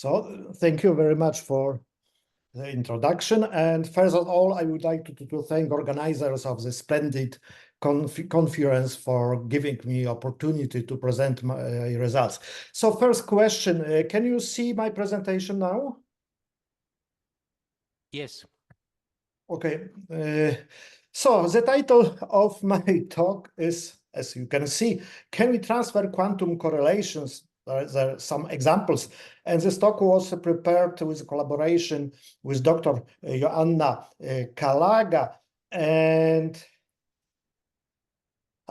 So thank you very much for the introduction. And first of all, I would like to thank organizers of the splendid conference for giving me opportunity to present my results. So first question, can you see my presentation now? Yes. Okay. So the title of my talk is, as you can see, can we transfer quantum correlations? There are some examples, and this talk was prepared with collaboration with Dr. Joanna Kalaga, and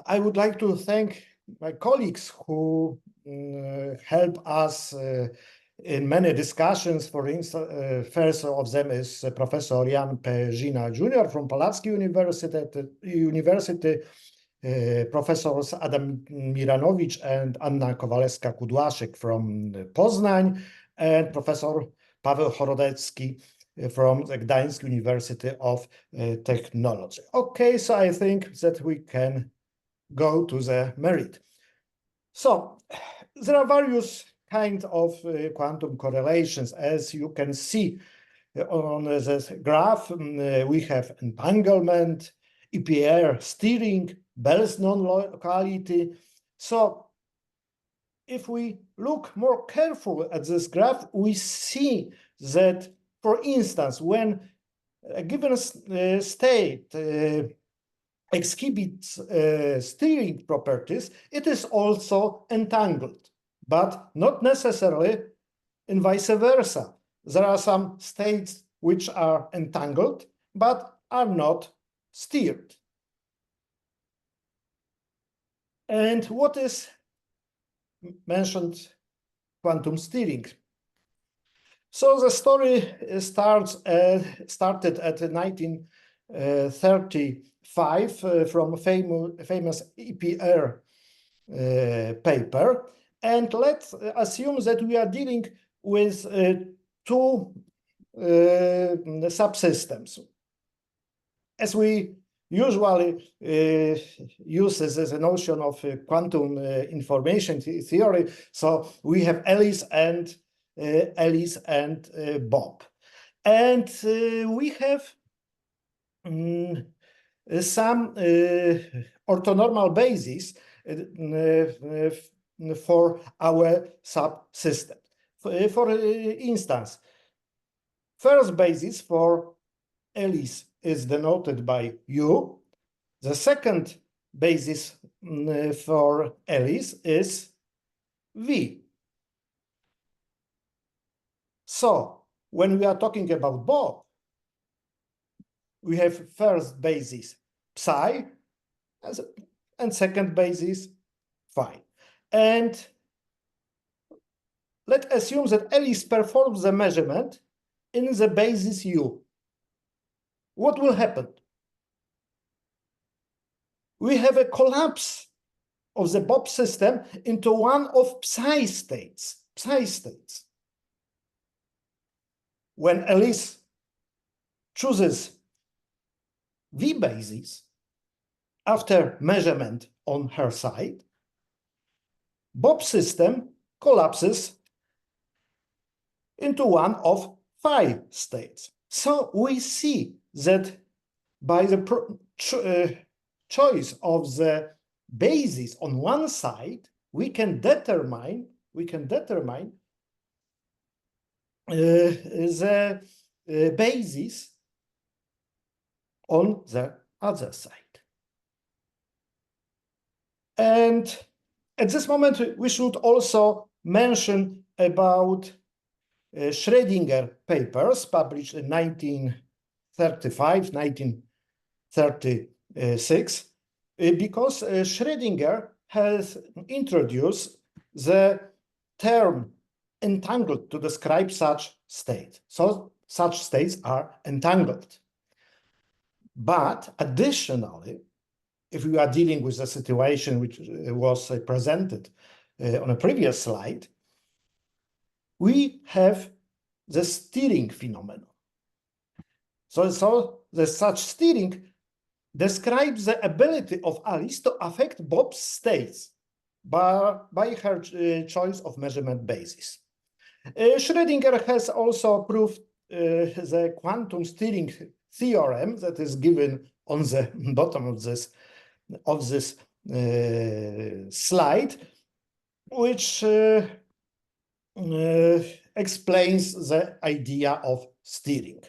I would like to thank my colleagues who help us in many discussions. For instance, first of them is Professor Jan Perzyna Jr. from Polaski University, Professors Adam Miranowicz and Anna Kowalewska-Kudłaszek from Poznań, and Professor Paweł Chorodecki from the Gdańsk University of Technology. Okay, so I think that we can go to the merit. So there are various kinds of quantum correlations. As you can see on this graph, we have entanglement, EPR steering, Bell's non-locality. So if we look more carefully at this graph, we see that, for instance, when a given state exhibits steering properties, it is also entangled, but not necessarily in vice versa. There are some states which are entangled, but are not steered. And what is mentioned quantum steering? So the story started at 1935 from a famous EPR paper. And let's assume that we are dealing with two subsystems. As we usually use this as a notion of quantum information theory, so we have Alice and Bob. And we have some orthonormal basis for our subsystem. For instance, first basis for Alice is denoted by U. The second basis for Alice is V. So when we are talking about Bob, we have first basis psi and second basis phi. And let's assume that Alice performs the measurement in the basis U. What will happen? We have a collapse of the Bob system into one of psi states. When Alice chooses V basis after measurement on her side, Bob system collapses into one of phi states. So we see that by the choice of the basis on one side, we can determine the basis on the other side. And at this moment, we should also mention about Schrödinger papers published in 1935, 1936, because Schrödinger has introduced the term entangled to describe such state. So such states are entangled. But additionally, if we are dealing with a situation which was presented on a previous slide, we have the steering phenomenon. So the such steering describes the ability of Alice to affect Bob's states by her choice of measurement basis. Schrödinger has also proved the quantum steering theorem that is given on the bottom of this slide, which explains the idea of steering.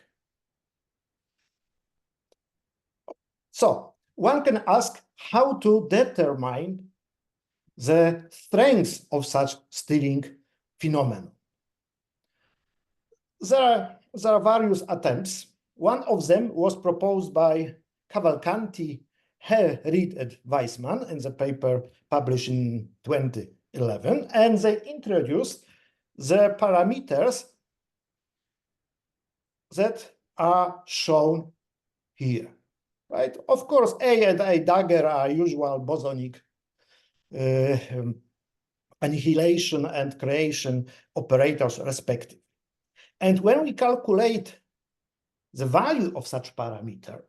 So one can ask how to determine the strength of such steering phenomenon. There are various attempts. One of them was proposed by Cavalcanti, Reed, and Weissman in the paper published in 2011, and they introduced the parameters that are shown here. Right? Of course, A and A dagger are usual bosonic annihilation and creation operators respectively. And when we calculate the value of such parameter,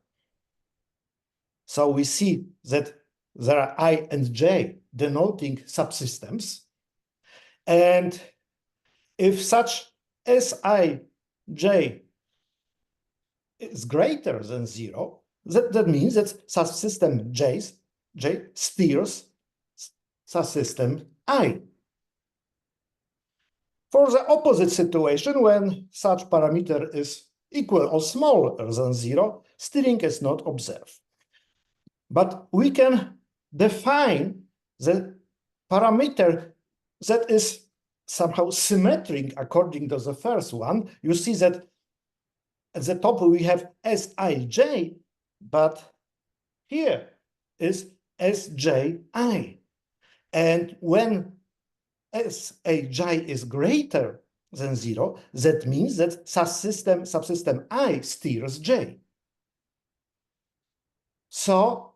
so we see that there are I and J denoting subsystems, and if such Sij is greater than 0, that means that subsystem J steers subsystem I. For the opposite situation, when such parameter is equal or smaller than 0, steering is not observed. But we can define the parameter that is somehow symmetric according to the first one. You see that at the top we have Sij, but here is Sji. And when Sij is greater than 0, that means that subsystem I steers J. So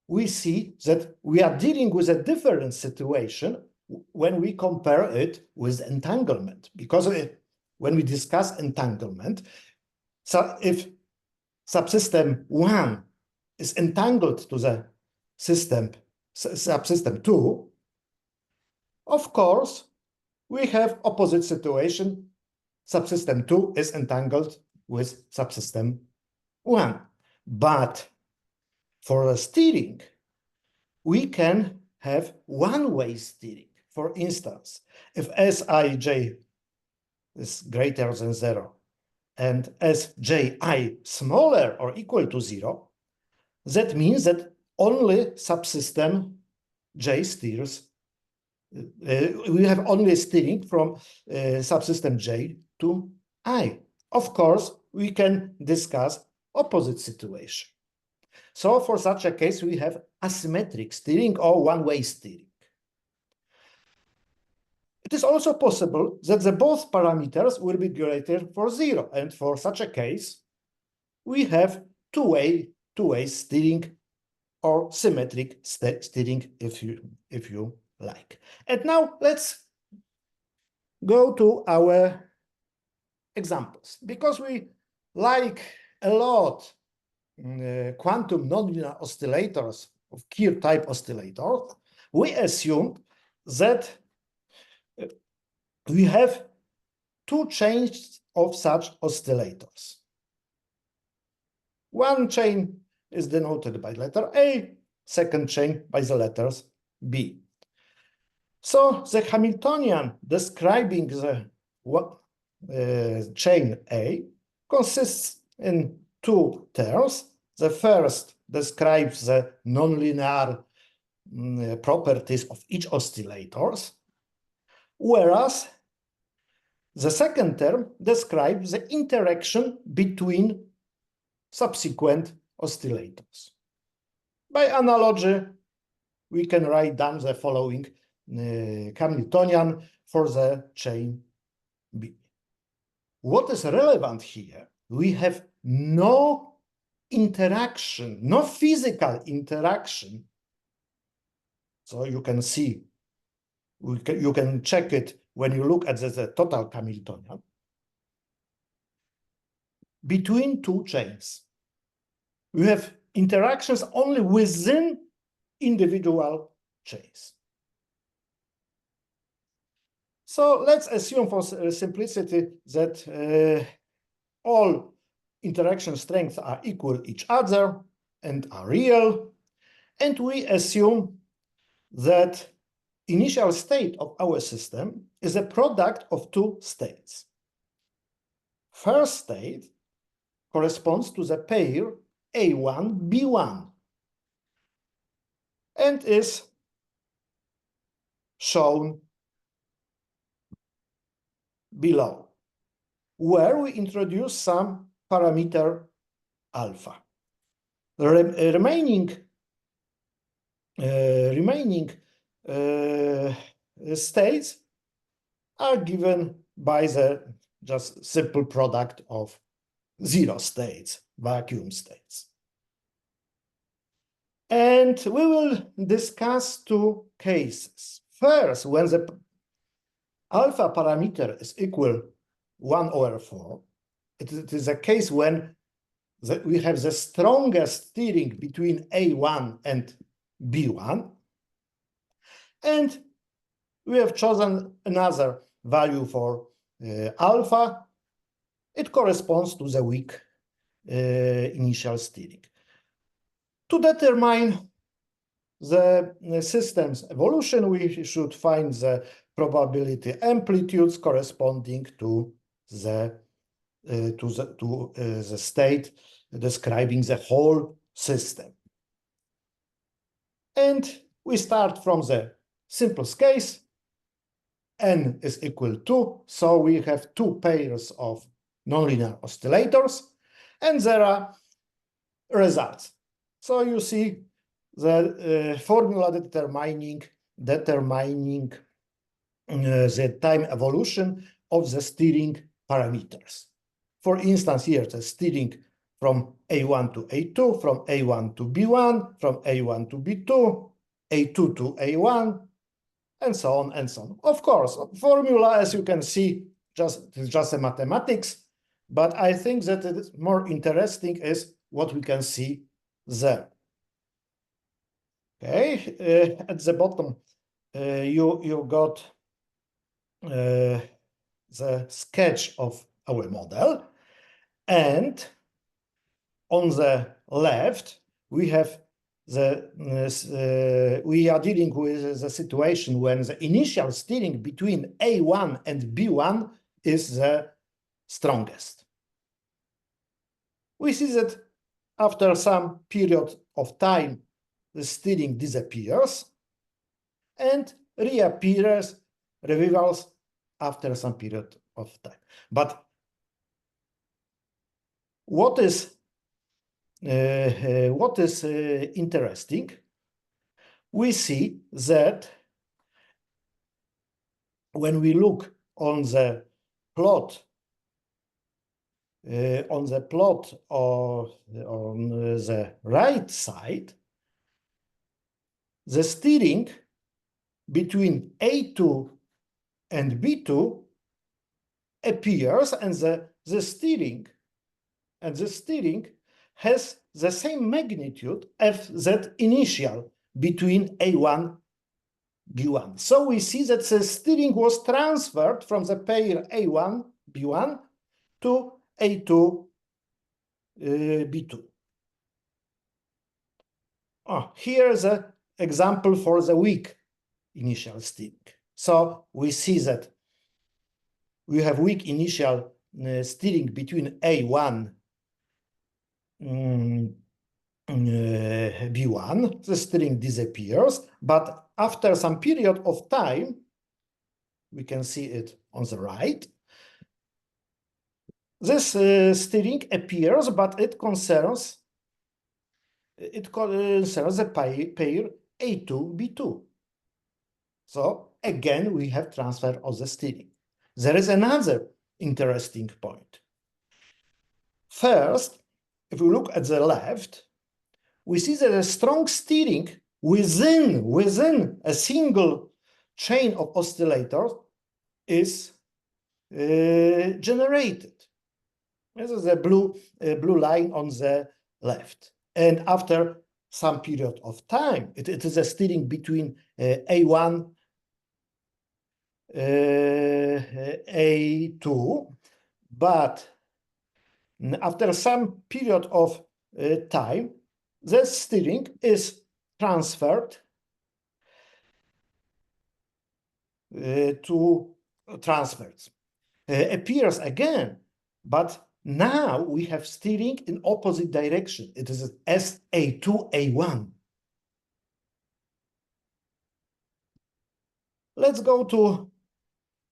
we see that we are dealing with a different situation when we compare it with entanglement, because when we discuss entanglement, so if subsystem 1 is entangled to the subsystem 2, of course, we have opposite situation. Subsystem 2 is entangled with subsystem 1. But for the steering, we can have one-way steering. For instance, if Sij is greater than 0 and Sji smaller or equal to 0, that means that only subsystem J steers. We have only steering from subsystem J to I. Of course, we can discuss opposite situation. So for such a case, we have asymmetric steering or one-way steering. It is also possible that the both parameters will be greater for 0, and for such a case, we have two-way steering or symmetric steering, if you like. And now let's go to our examples, because we like a lot quantum nonlinear oscillators of Kerr type oscillators. We assume that we have two chains of such oscillators. One chain is denoted by letter A, second chain by the letters B. So the Hamiltonian describing the chain A consists in two terms. The first describes the nonlinear properties of each oscillators, whereas the second term describes the interaction between subsequent oscillators. By analogy, we can write down the following Hamiltonian for the chain B. What is relevant here? We have no interaction, no physical interaction. So you can see, you can check it when you look at the total Hamiltonian between two chains. We have interactions only within individual chains. So let's assume for simplicity that all interaction strengths are equal each other and are real. And we assume that initial state of our system is a product of two states. First state corresponds to the pair A1, B1 and is shown below, where we introduce some parameter alpha. The remaining states are given by the just simple product of zero states, vacuum states. And we will discuss two cases. First, when the alpha parameter is equal 1/4, it is a case when we have the strongest steering between A1 and B1. And we have chosen another value for alpha. It corresponds to the weak initial steering. To determine the system's evolution, we should find the probability amplitudes corresponding to the state describing the whole system. And we start from the simplest case. N is equal to, so we have two pairs of nonlinear oscillators, and there are results. So you see the formula determining the time evolution of the steering parameters. For instance, here the steering from A1 to A2, from A1 to B1, from A1 to B2, A2 to A1, and so on and so on. Of course, formula, as you can see, is just a mathematics, but I think that it is more interesting is what we can see there. Okay, at the bottom, you got the sketch of our model, and on the left we have we are dealing with the situation when the initial steering between A1 and B1 is the strongest. We see that after some period of time, the steering disappears and reappears, revivals after some period of time. But what is interesting, we see that when we look on the plot on the right side, the steering between A2 and B2 appears, and the steering has the same magnitude as that initial between A1 B1. So we see that the steering was transferred from the pair A1 B1 to A2 B2. Here is an example for the weak initial steering. So we see that we have weak initial steering between A1 B1, the steering disappears, but after some period of time, we can see it on the right, this steering appears, but it concerns the pair A2 B2. So again, we have transfer of the steering. There is another interesting point. First, if we look at the left, we see that a strong steering within a single chain of oscillators is generated. This is a blue line on the left. And after some period of time, it is a steering between A1 A2, but after some period of time, the steering is transferred to transfers. Appears again, but now we have steering in opposite direction. It is SA2, A1. Let's go to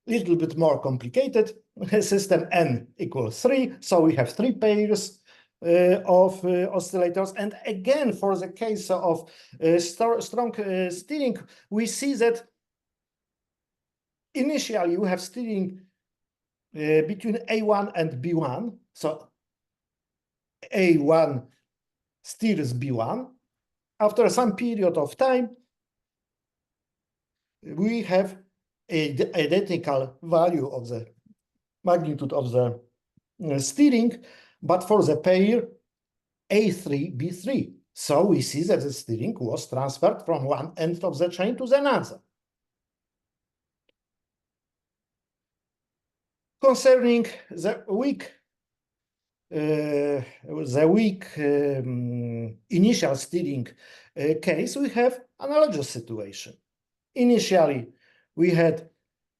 a little bit more complicated system, n equals 3. So we have 3 pairs of oscillators. And again, for the case of strong steering, we see that initially you have steering between A1 and B1. So A1 steers B1. After some period of time, we have an identical value of the magnitude of the steering, but for the pair A3, B3. So we see that the steering was transferred from one end of the chain to the another. Concerning the weak initial steering case, we have analogous situation. Initially, we had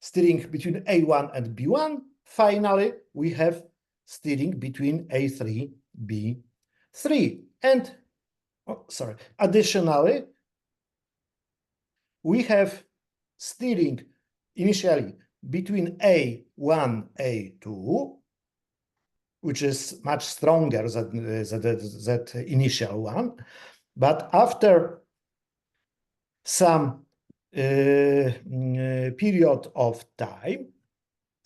steering between A1 and B1. Finally, we have steering between A3, B3. And, additionally, we have steering initially between A1, A2, which is much stronger than that initial one. But after some period of time,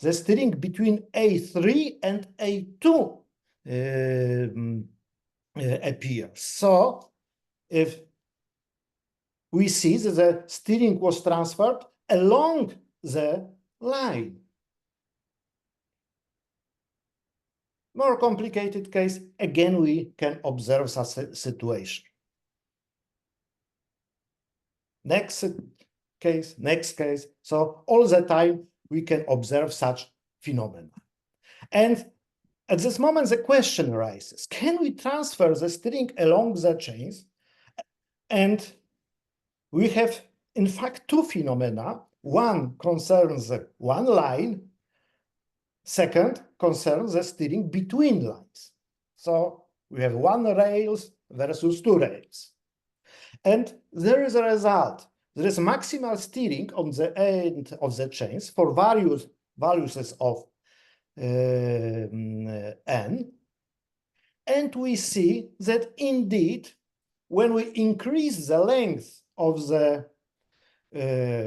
the steering between A3 and A2 appears. So if we see that the steering was transferred along the line. More complicated case, again, we can observe such a situation. Next case. So all the time we can observe such phenomena. And at this moment, the question arises, can we transfer the steering along the chains? And we have, in fact, two phenomena. One concerns one line. Second concerns the steering between lines. So we have one rails versus two rails. And there is a result. There is maximal steering on the end of the chains for various values of n. And we see that indeed, when we increase the length of the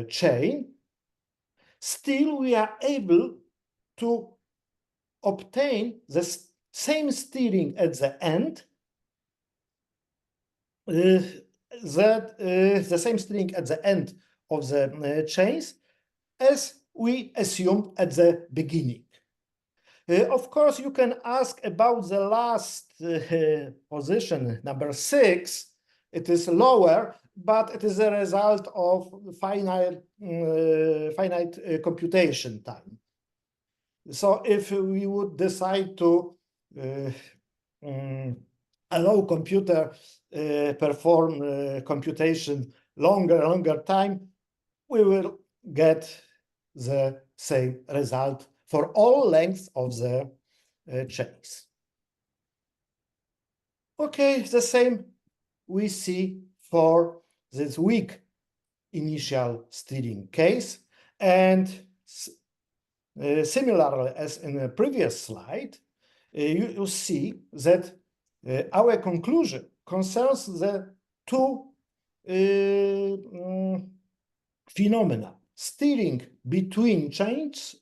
chain, still we are able to obtain the same steering at the end, the same steering at the end of the chains as we assumed at the beginning. Of course, you can ask about the last position, number 6. It is lower, but it is a result of finite computation time. So if we would decide to allow computer perform computation longer time, we will get the same result for all lengths of the chains. Okay, the same we see for this weak initial steering case, and similarly as in the previous slide, you see that our conclusion concerns the two phenomena. Steering between chains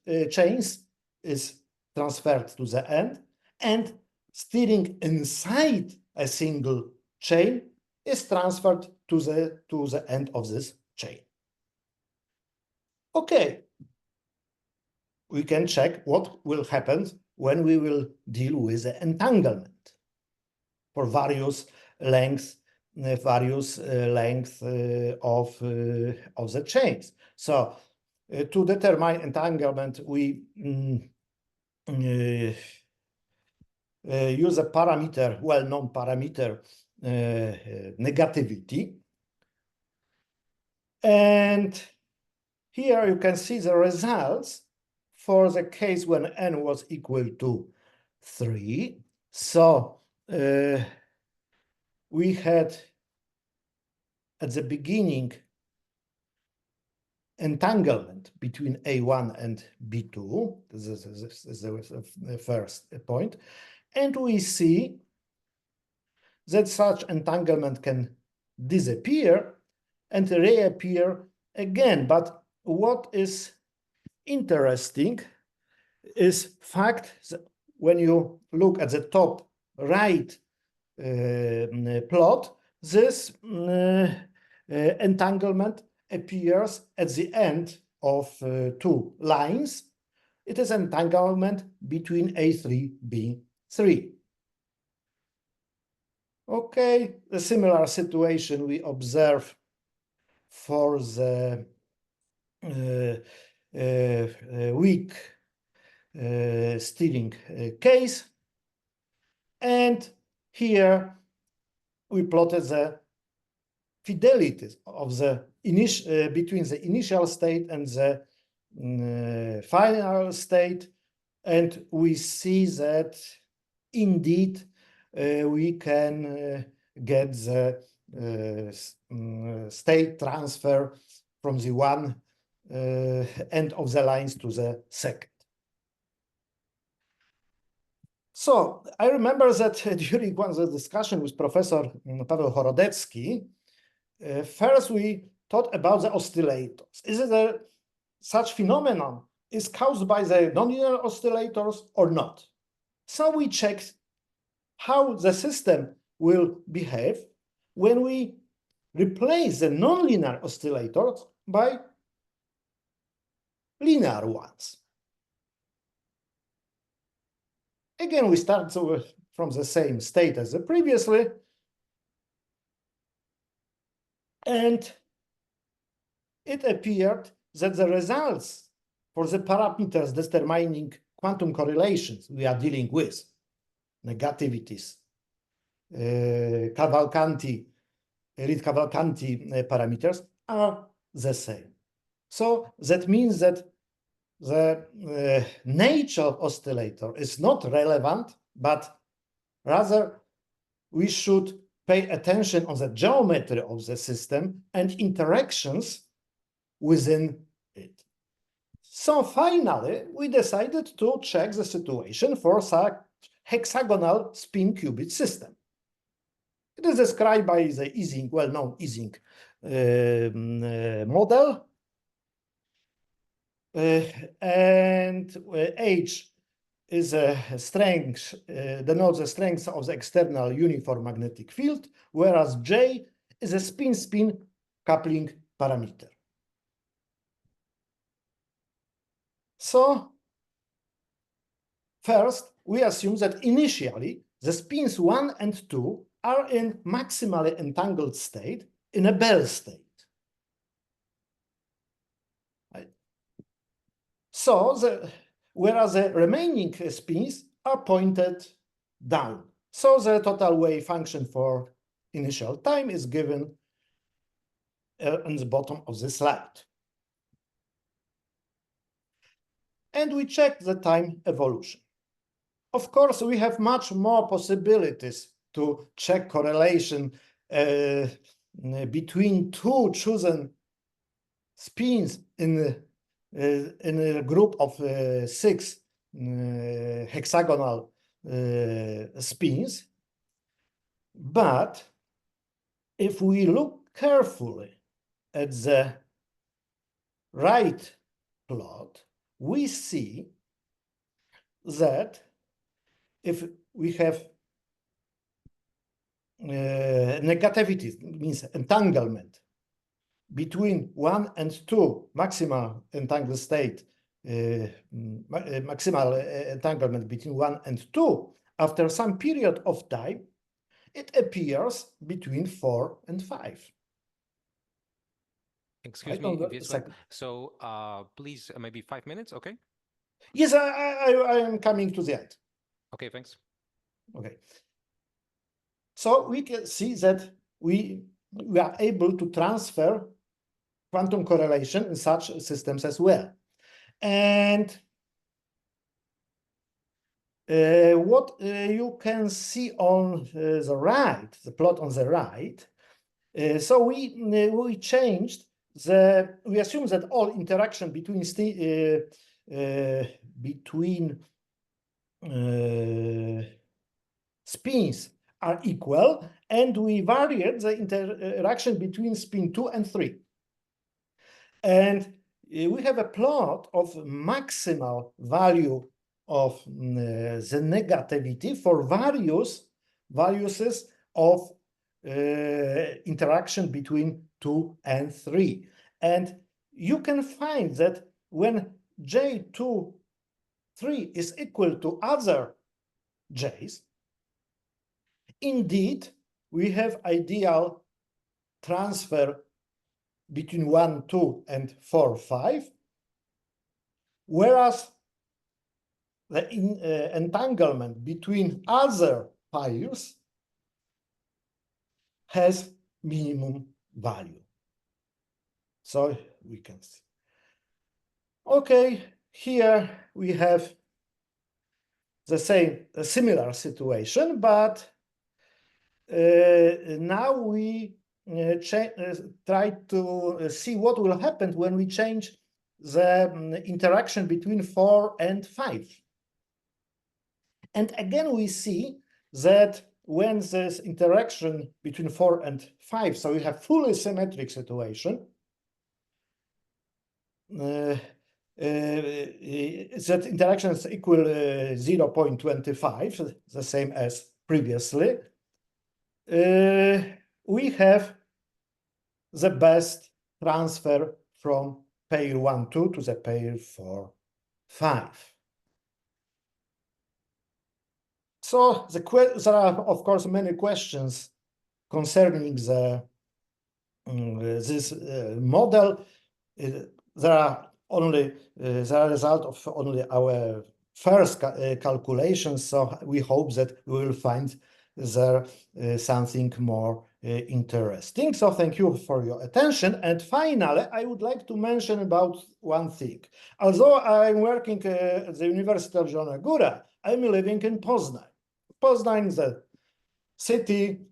is transferred to the end, and steering inside a single chain is transferred to the end of this chain. Okay, we can check what will happen when we will deal with the entanglement for various lengths of the chains. So To determine entanglement, we use a parameter, well-known parameter, negativity. And here you can see the results for the case when n was equal to 3. So we had at the beginning entanglement between A1 and B2. This is the first point. And we see that such entanglement can disappear and reappear again. But what is interesting is fact that when you look at the top right plot, this entanglement appears at the end of 2 lines. It is entanglement between A3, B3. Okay, a similar situation we observe for the weak steering case. And here we plotted the fidelities of the between the initial state and the final state, and we see that indeed we can get the state transfer from the one end of the lines to the second. So I remember that during one of the discussion with Professor Paweł Horodecki, first we thought about the oscillators. Is it such phenomenon is caused by the nonlinear oscillators or not? So we checked how the system will behave when we replace the nonlinear oscillators by linear ones. Again, we start from the same state as previously, and it appeared that the results for the parameters determining quantum correlations we are dealing with, negativities, Cavalcanti, Reed-Cavalcanti parameters, are the same. So that means that the nature of oscillator is not relevant, but rather we should pay attention on the geometry of the system and interactions within it. So finally, we decided to check the situation for such hexagonal spin-qubit system. It is described by the Ising, well-known Ising model. And H is a strength, denotes the strength of the external uniform magnetic field, whereas J is a spin-spin coupling parameter. So first, we assume that initially the spins 1 and 2 are in maximally entangled state in a Bell state. So, whereas the remaining spins are pointed down. So the total wave function for initial time is given on the bottom of the slide. And we check the time evolution. Of course, we have much more possibilities to check correlation between two chosen spins in a group of 6 hexagonal spins. But if we look carefully at the right plot, we see that if we have negativity, means entanglement, between 1 and 2 maximal entangled state, maximal entanglement between 1 and 2, after some period of time, it appears between 4 and 5. Excuse me, Wieslaw. So please, maybe 5 minutes, okay? Yes, I am coming to the end. Okay, thanks. Okay. So we can see that we are able to transfer quantum correlation in such systems as well. And what you can see on the right, the plot on the right, so we changed we assume that all interaction between spins are equal, and we varied the interaction between spin 2 and 3. And we have a plot of maximal value of the negativity for various values of interaction between 2 and 3. And you can find that when J2, 3 is equal to other J's, indeed, we have ideal transfer between 1, 2, and 4, 5, whereas the entanglement between other pairs has minimum value. So we can see. Okay, here we have the same, a similar situation, but now we try to see what will happen when we change the interaction between 4 and 5. And again, we see that when this interaction between 4 and 5, so we have fully symmetric situation, that interaction is equal 0.25, the same as previously. We have the best transfer from pair 1, 2 to the pair 4, 5. So there are, of course, many questions concerning this model. There are only the result of only our first calculations, so we hope that we will find there something more interesting. So thank you for your attention. And finally, I would like to mention about one thing. Although I'm working at the University of Zielona Góra, I'm living in Poznań. Poznań is a city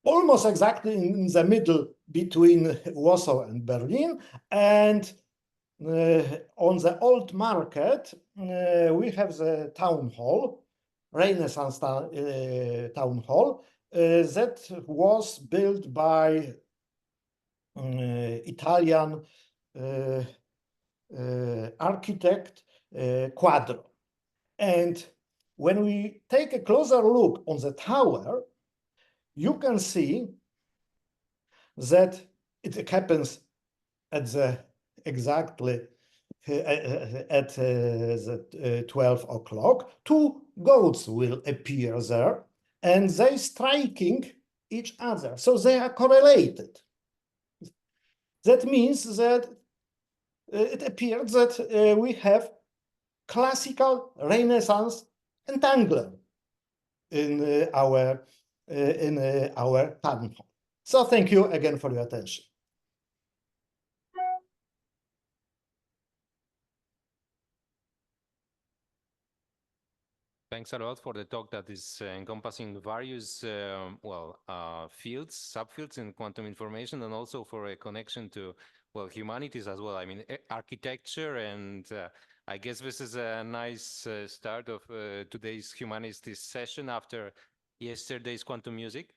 almost exactly in the middle between Warsaw and Berlin. And on the old market, we have the town hall, Renaissance town hall, that was built by Italian architect Quadro. And when we take a closer look on the tower, you can see that it happens at the exactly at the 12 o'clock. Two goats will appear there, and they striking each other, so they are correlated. That means that it appears that we have classical Renaissance entanglement in our town hall. So thank you again for your attention. Thanks a lot for the talk that is encompassing various fields, subfields in quantum information, and also for a connection to, well, humanities as well. I mean, architecture, and I guess this is a nice start of today's humanities session after yesterday's quantum music.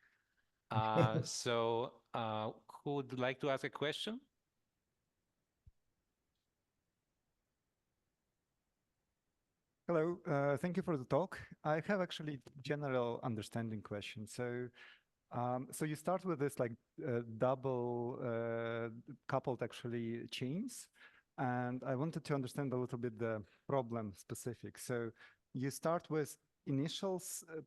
So who would like to ask a question? Hello, thank you for the talk. I have actually general understanding question. So you start with this like double coupled actually chains, and I wanted to understand a little bit the problem specific. So you start with initial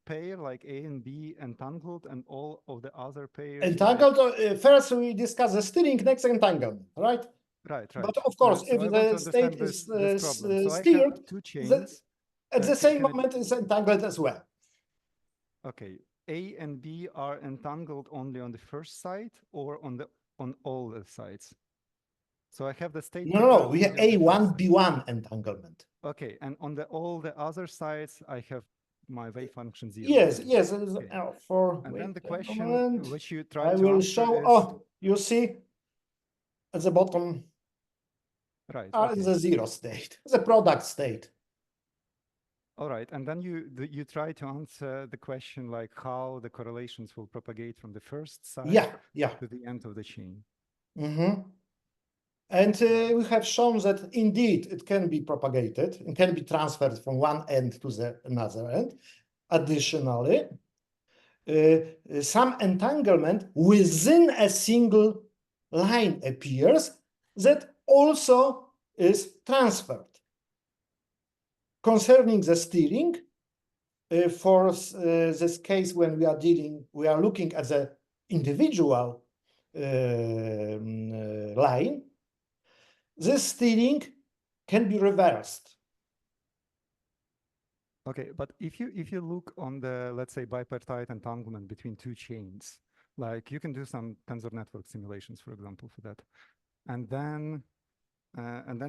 pair, like A and B, entangled, and all of the other pairs? Entangled, first we discuss the steering, next entanglement, right? Right. But of course, So if I want to the state understand is this problem. So I steered, have two chains. at the same can it- moment it's entangled as well. Okay, A and B are entangled only on the first side or on all the sides? So I have the state. No, we have only on the A1, first side. B1 entanglement. Okay, and on all the other sides, I have my wave function 0. Yes, yes. Okay. And then the question moment, which you try I to will answer show. is... Oh, you see at the bottom Right. the zero state, the product state. All right, and then you try to answer the question like how the correlations will propagate from the first side to the end of the chain. And we have shown that indeed it can be propagated and can be transferred from one end to the another end. Additionally, some entanglement within a single line appears that also is transferred. Concerning the steering, for this case when we are looking at the individual line, this steering can be reversed. Okay, but if you look on the, let's say, bipartite entanglement between two chains, like you can do some tensor network simulations, for example, for that, and then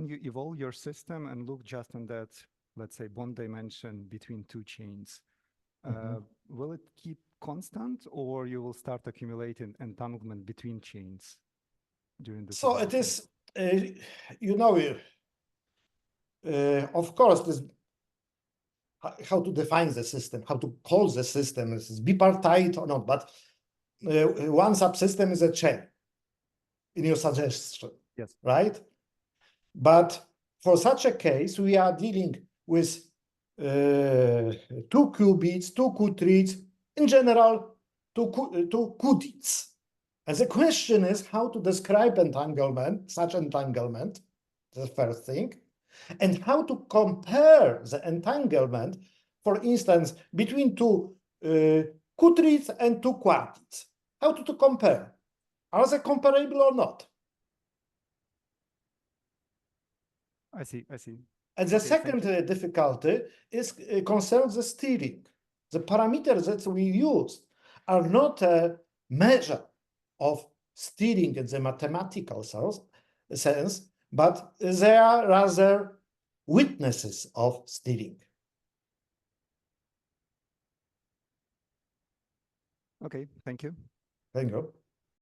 you evolve your system and look just on that, let's say, bond dimension between two chains. Will it keep constant, or you will start accumulating entanglement between chains during the? So it is, of course, this how to define the system, how to call the system, is it bipartite or not, but one subsystem is a chain in your suggestion, yes, right? But for such a case, we are dealing with 2 qubits, 2 qubits, in general, 2 qubits. And the question is how to describe entanglement, such entanglement, the first thing, and how to compare the entanglement, for instance, between 2 quadrits and 2 quartits. How to compare? Are they comparable or not? I see. And the second difficulty is concerns the steering. The parameters that we use are not a measure of steering in the mathematical sense, but they are rather witnesses of steering. Okay, thank you. Thank you.